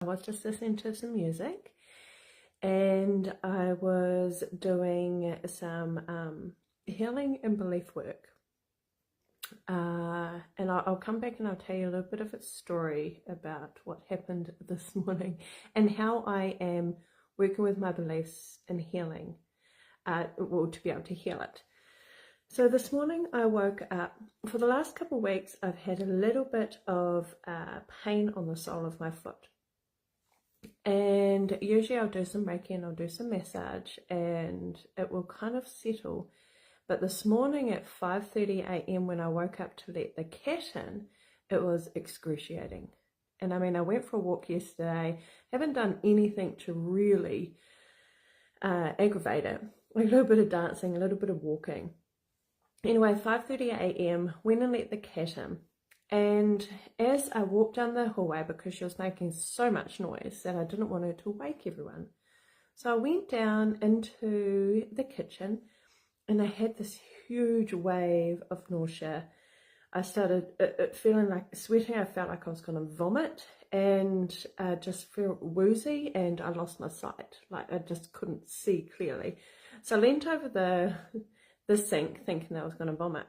I was just listening to some music, and I was doing some healing and belief work. And I'll come back and I'll tell you a little bit of a story about what happened this morning and how I am working with my beliefs and healing, to be able to heal it. So this morning I woke up. For the last couple of weeks I've had a little bit of pain on the sole of my foot. And usually I'll do some Reiki and I'll do some massage and it will kind of settle. But this morning at 5:30 a.m. when I woke up to let the cat in, it was excruciating. And I mean, I went for a walk yesterday, haven't done anything to really aggravate it. A little bit of dancing, a little bit of walking. Anyway, 5:30 a.m. went and let the cat in. And as I walked down the hallway, because she was making so much noise that I didn't want her to wake everyone, so I went down into the kitchen and I had this huge wave of nausea. I started feeling like sweating. I felt like I was going to vomit and just feel woozy, and I lost my sight. Like I just couldn't see clearly. So I leant over the sink thinking I was going to vomit.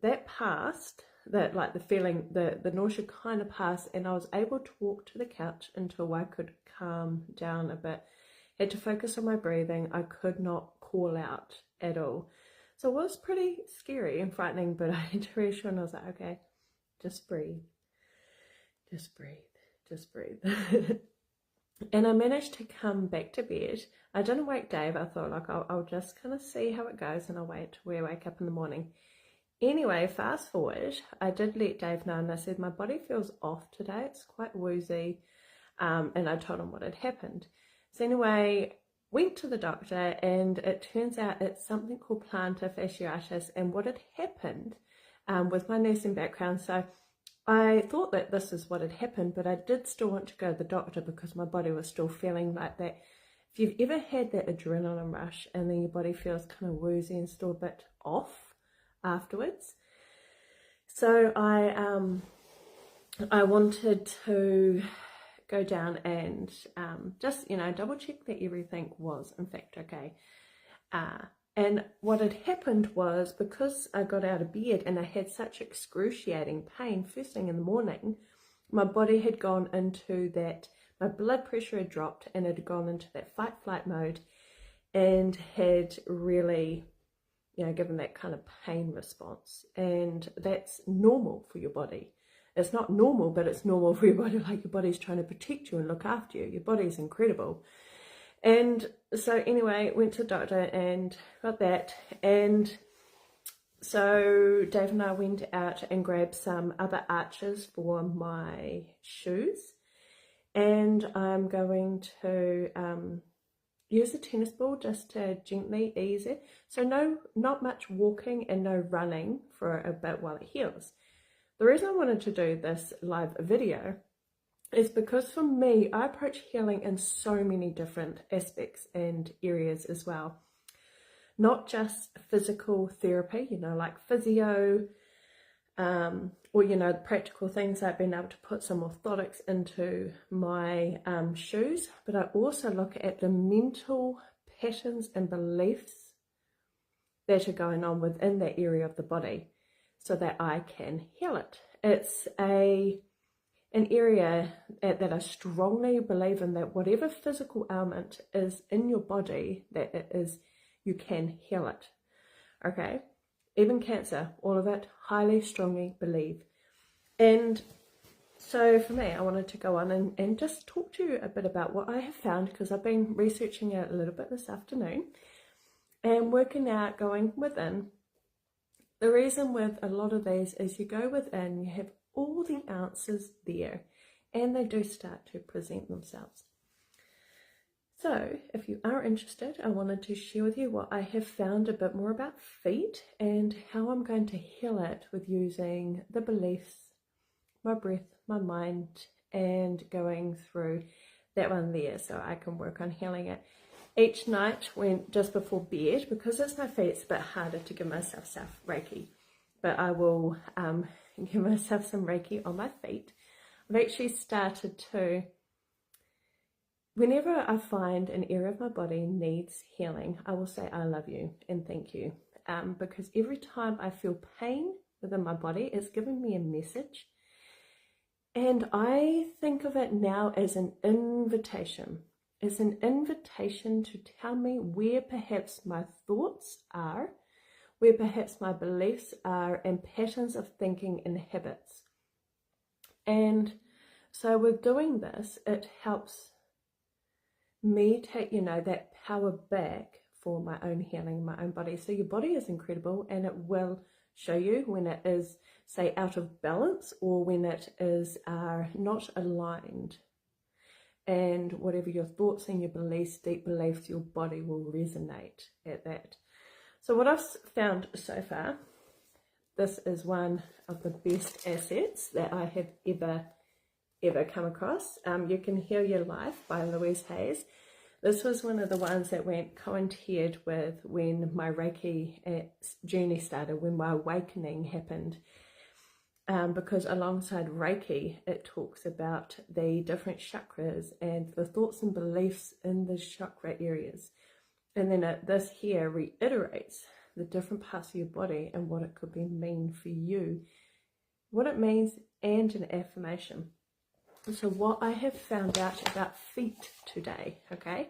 That passed. The feeling, the nausea kind of passed, and I was able to walk to the couch until I could calm down a bit. Had to focus on my breathing. I could not call out at all. So it was pretty scary and frightening, but I had to reassure, and I was like, okay, just breathe. Just breathe. Just breathe. And I managed to come back to bed. I didn't wake Dave. I thought, like, I'll just kind of see how it goes, and I'll wait till we wake up in the morning. Anyway, fast forward, I did let Dave know, and I said, my body feels off today. It's quite woozy. And I told him what had happened. So anyway, went to the doctor, and it turns out it's something called Plantar Fasciitis. And what had happened with my nursing background, so I thought that this is what had happened, but I did still want to go to the doctor because my body was still feeling like that. If you've ever had that adrenaline rush and then your body feels kind of woozy and still a bit off afterwards. So I wanted to go down and just, double check that everything was in fact okay. And what had happened was, because I got out of bed and I had such excruciating pain first thing in the morning, my body had gone into that, my blood pressure had dropped and it had gone into that fight-flight mode and had really, given that kind of pain response. And that's normal for your body. It's not normal, but it's normal for your body. Like, your body's trying to protect you and look after you. Your body's incredible. And so anyway, went to the doctor and got that. And so Dave and I went out and grabbed some other arches for my shoes. And I'm going to use a tennis ball just to gently ease it. So not much walking and no running for a bit while it heals. The reason I wanted to do this live video is because for me, I approach healing in so many different aspects and areas as well. Not just physical therapy, like physio, or, practical things like being able to put some orthotics into my shoes, but I also look at the mental patterns and beliefs that are going on within that area of the body so that I can heal it. It's an area that I strongly believe in, that whatever physical ailment is in your body, that it is, you can heal it. Okay? Even cancer, all of it, highly, strongly believe. And so for me, I wanted to go on and just talk to you a bit about what I have found, because I've been researching it a little bit this afternoon and working out, going within. The reason with a lot of these is you go within, you have all the answers there, and they do start to present themselves. So if you are interested, I wanted to share with you what I have found a bit more about feet and how I'm going to heal it with using the beliefs, my breath, my mind, and going through that one there so I can work on healing it. Each night, just before bed, because it's my feet, it's a bit harder to give myself Reiki, but I will give myself some Reiki on my feet. I've actually started to whenever I find an area of my body needs healing, I will say I love you and thank you, because every time I feel pain within my body, it's giving me a message. And I think of it now as an invitation. It's an invitation to tell me where perhaps my thoughts are, where perhaps my beliefs are, and patterns of thinking and habits. And so with doing this, it helps me take, that power back for my own healing, my own body. So your body is incredible, and it will show you when it is, say, out of balance, or when it is not aligned. And whatever your thoughts and your beliefs, deep beliefs, your body will resonate at that. So what I've found so far, this is one of the best assets that I have ever come across. You Can Heal Your Life by Louise Hayes. This was one of the ones that coincided with when my Reiki journey started, when my awakening happened. Because alongside Reiki, it talks about the different chakras and the thoughts and beliefs in the chakra areas. And then this here reiterates the different parts of your body and what it could mean for you, what it means, and an affirmation. So what I have found out about feet today, okay,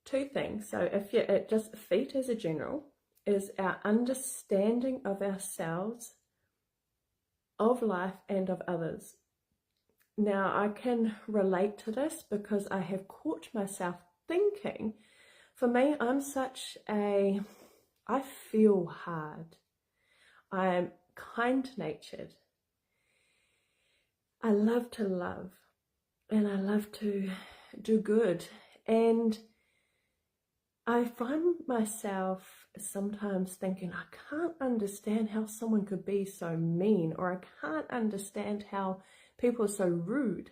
2 things. So if you just feet as a general is our understanding of ourselves, of life, and of others. Now I can relate to this because I have caught myself thinking, for me, I feel hard. I am kind-natured. I love to love, and I love to do good. And I find myself sometimes thinking, I can't understand how someone could be so mean, or I can't understand how people are so rude.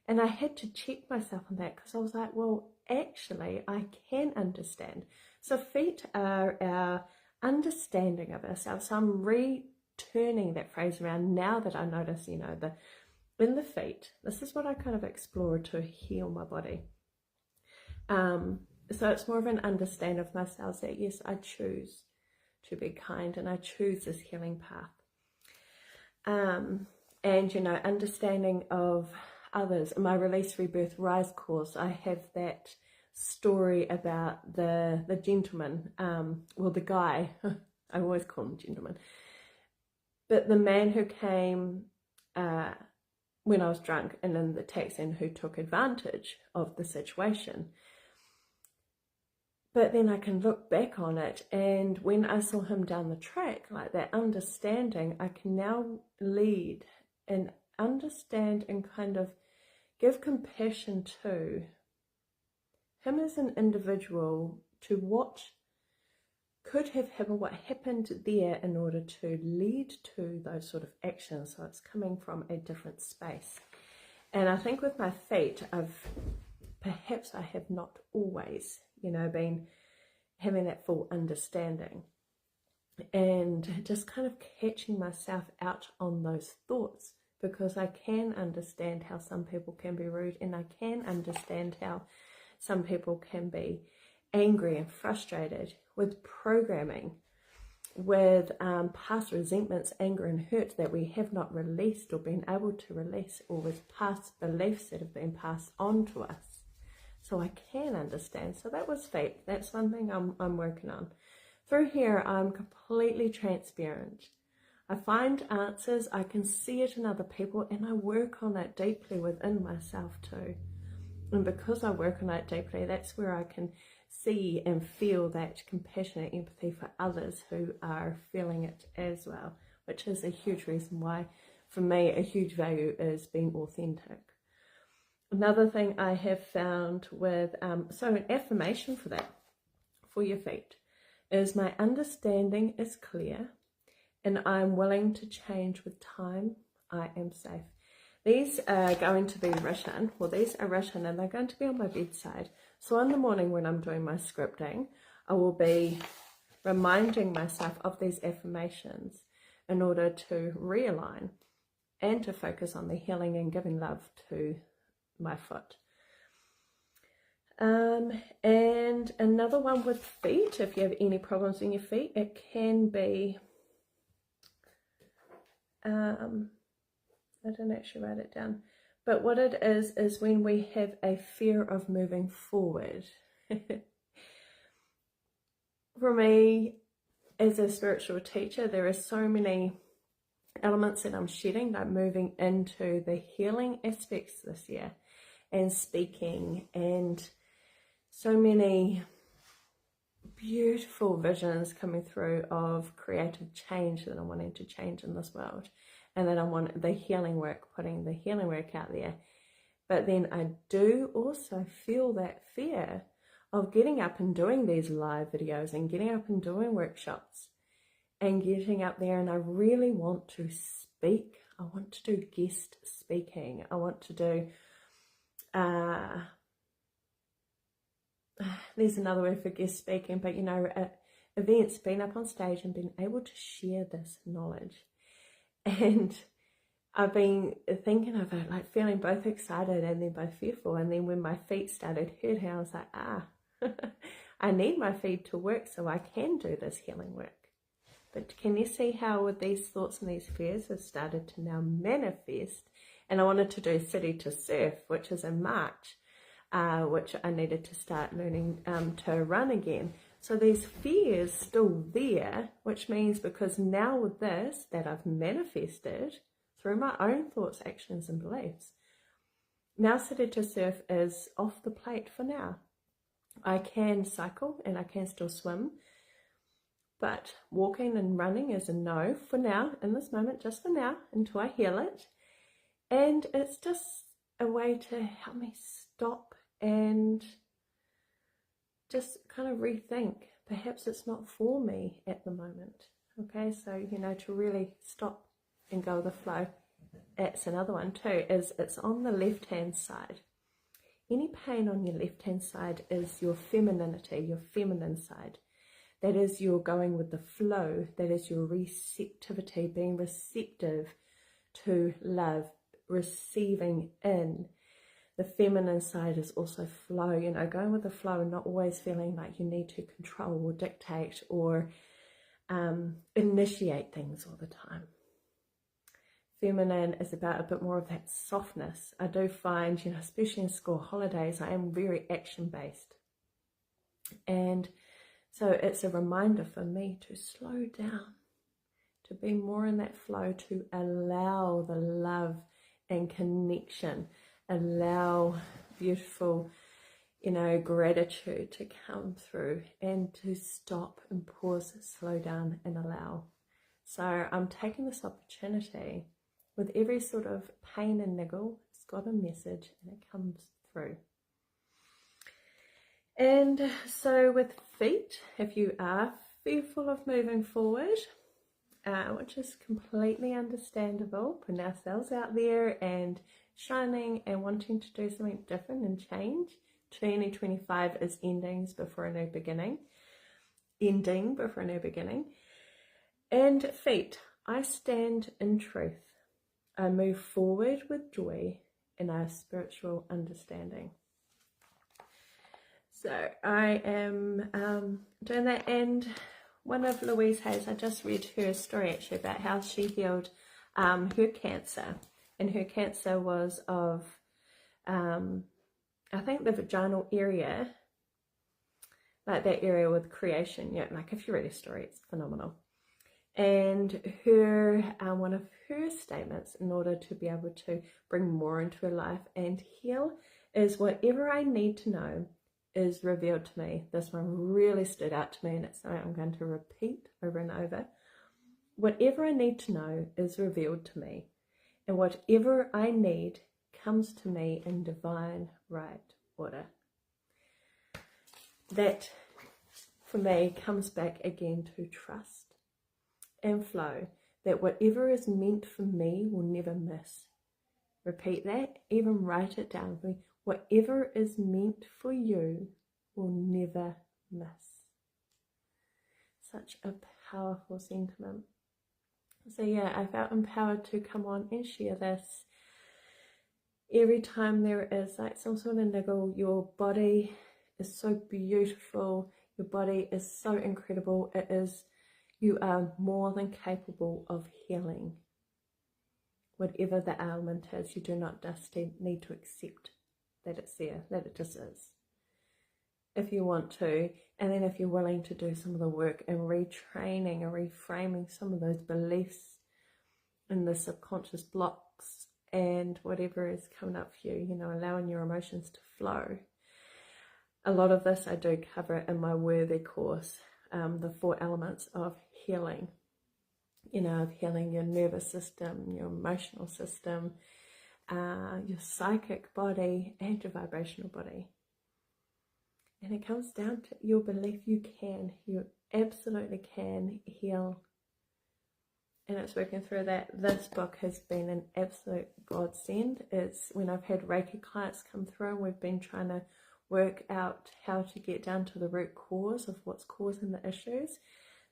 And I had to check myself on that, because I was like, well, actually, I can understand. So feet are our understanding of ourselves. So I'm returning that phrase around now that I notice, in the feet, this is what I kind of explore to heal my body. So it's more of an understanding of myself that, yes, I choose to be kind, and I choose this healing path. And, understanding of others. In my Release, Rebirth, Rise course, I have that story about the gentleman, the guy, I always call him gentleman, but the man who came when I was drunk and in the taxi, and who took advantage of the situation. But then I can look back on it, and when I saw him down the track, like that understanding, I can now lead and understand and kind of give compassion to him as an individual, to what could have happened, what happened there, in order to lead to those sort of actions. So it's coming from a different space. And I think with my feet, perhaps I have not always, been having that full understanding, and just kind of catching myself out on those thoughts, because I can understand how some people can be rude, and I can understand how some people can be angry and frustrated with programming, with past resentments, anger and hurt that we have not released or been able to release, or with past beliefs that have been passed on to us. So I can understand. So that was feet. That's one thing I'm working on. Through here, I'm completely transparent. I find answers, I can see it in other people, and I work on it deeply within myself too. And because I work on it deeply, that's where I can see and feel that compassion and empathy for others who are feeling it as well, which is a huge reason why, for me, a huge value is being authentic. Another thing I have found with, so an affirmation for that, for your feet, is my understanding is clear, and I'm willing to change with time. I am safe. These are going to be written, these are written, and they're going to be on my bedside. So in the morning when I'm doing my scripting, I will be reminding myself of these affirmations in order to realign and to focus on the healing and giving love to my foot. And another one with feet, if you have any problems in your feet, it can be, I didn't actually write it down, but what it is when we have a fear of moving forward. For me, as a spiritual teacher, there are so many elements that I'm shedding, like moving into the healing aspects this year, and speaking, and so many beautiful visions coming through of creative change that I'm wanting to change in this world, and that I want the healing work, putting the healing work out there. But then I do also feel that fear of getting up and doing these live videos and getting up and doing workshops and getting up there, and I really want to speak. I want to do guest speaking. I want to do, there's another word for guest speaking, but you know, events, being up on stage and being able to share this knowledge. And I've been thinking of it, like feeling both excited and then both fearful. And then when my feet started hurting, I was like, I need my feet to work so I can do this healing work. But can you see how with these thoughts and these fears have started to now manifest? And I wanted to do City to Surf, which is in March, which I needed to start learning to run again. So these fears still there, which means because now with this that I've manifested through my own thoughts, actions and beliefs, now City to Surf is off the plate for now. I can cycle and I can still swim, but walking and running is a no for now, in this moment, just for now, until I heal it. And it's just a way to help me stop and just kind of rethink. Perhaps it's not for me at the moment. Okay, so, you know, to really stop and go with the flow. It's another one too, is it's on the left-hand side. Any pain on your left-hand side is your femininity, your feminine side. That is your going with the flow. That is your receptivity, being receptive to love, receiving in. The feminine side is also flow, you know, going with the flow and not always feeling like you need to control or dictate or initiate things all the time. Feminine is about a bit more of that softness. I do find, you know, especially in school holidays, I am very action-based. And so it's a reminder for me to slow down, to be more in that flow, to allow the love and connection, allow beautiful, you know, gratitude to come through, and to stop and pause, slow down and allow. So I'm taking this opportunity. With every sort of pain and niggle, it's got a message and it comes through. And so with feet, if you are fearful of moving forward, which is completely understandable, putting ourselves out there and shining and wanting to do something different and change. 2025 is endings before a new beginning. Ending before a new beginning. And feet, I stand in truth. I move forward with joy in our spiritual understanding. So I am doing that, and one of Louise Hayes, I just read her story actually about how she healed her cancer, and her cancer was of, I think the vaginal area, like that area with creation, yeah, like if you read her story, it's phenomenal. And her one of her statements in order to be able to bring more into her life and heal is, whatever I need to know is revealed to me. This one really stood out to me, and it's something I'm going to repeat over and over. Whatever I need to know is revealed to me, and whatever I need comes to me in divine right order. That for me comes back again to trust and flow, that whatever is meant for me will never miss. Repeat that, even write it down for me. Whatever is meant for you will never miss. Such a powerful sentiment. So yeah, I felt empowered to come on and share this. Every time there is like some sort of niggle, your body is so beautiful. Your body is so incredible. You are more than capable of healing. Whatever the ailment is, you do not just need to accept that it's there, that it just is. If you want to, and then if you're willing to do some of the work and retraining and reframing some of those beliefs and the subconscious blocks and whatever is coming up for you, allowing your emotions to flow. A lot of this I do cover in my Worthy course, the 4 elements of healing, of healing your nervous system, your emotional system, your psychic body and your vibrational body. And it comes down to your belief you absolutely can heal. And it's working through that. This book has been an absolute godsend. It's when I've had Reiki clients come through and we've been trying to work out how to get down to the root cause of what's causing the issues.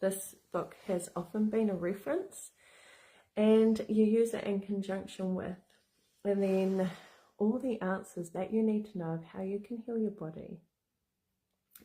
This book has often been a reference, and you use it in conjunction with, and then all the answers that you need to know of how you can heal your body.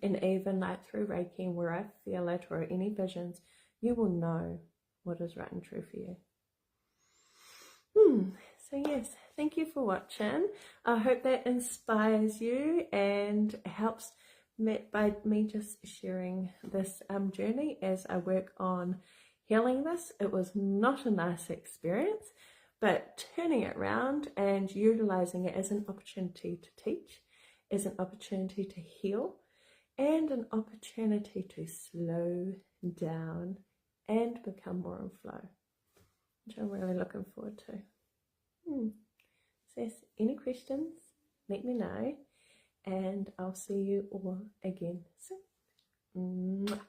And even like through Reiki, where I feel it, or any visions, you will know what is right and true for you. So yes, thank you for watching. I hope that inspires you and helps by me just sharing this journey as I work on healing this. It was not a nice experience, but turning it around and utilizing it as an opportunity to teach, as an opportunity to heal, and an opportunity to slow down and become more in flow, which I'm really looking forward to. So any questions, let me know, and I'll see you all again soon.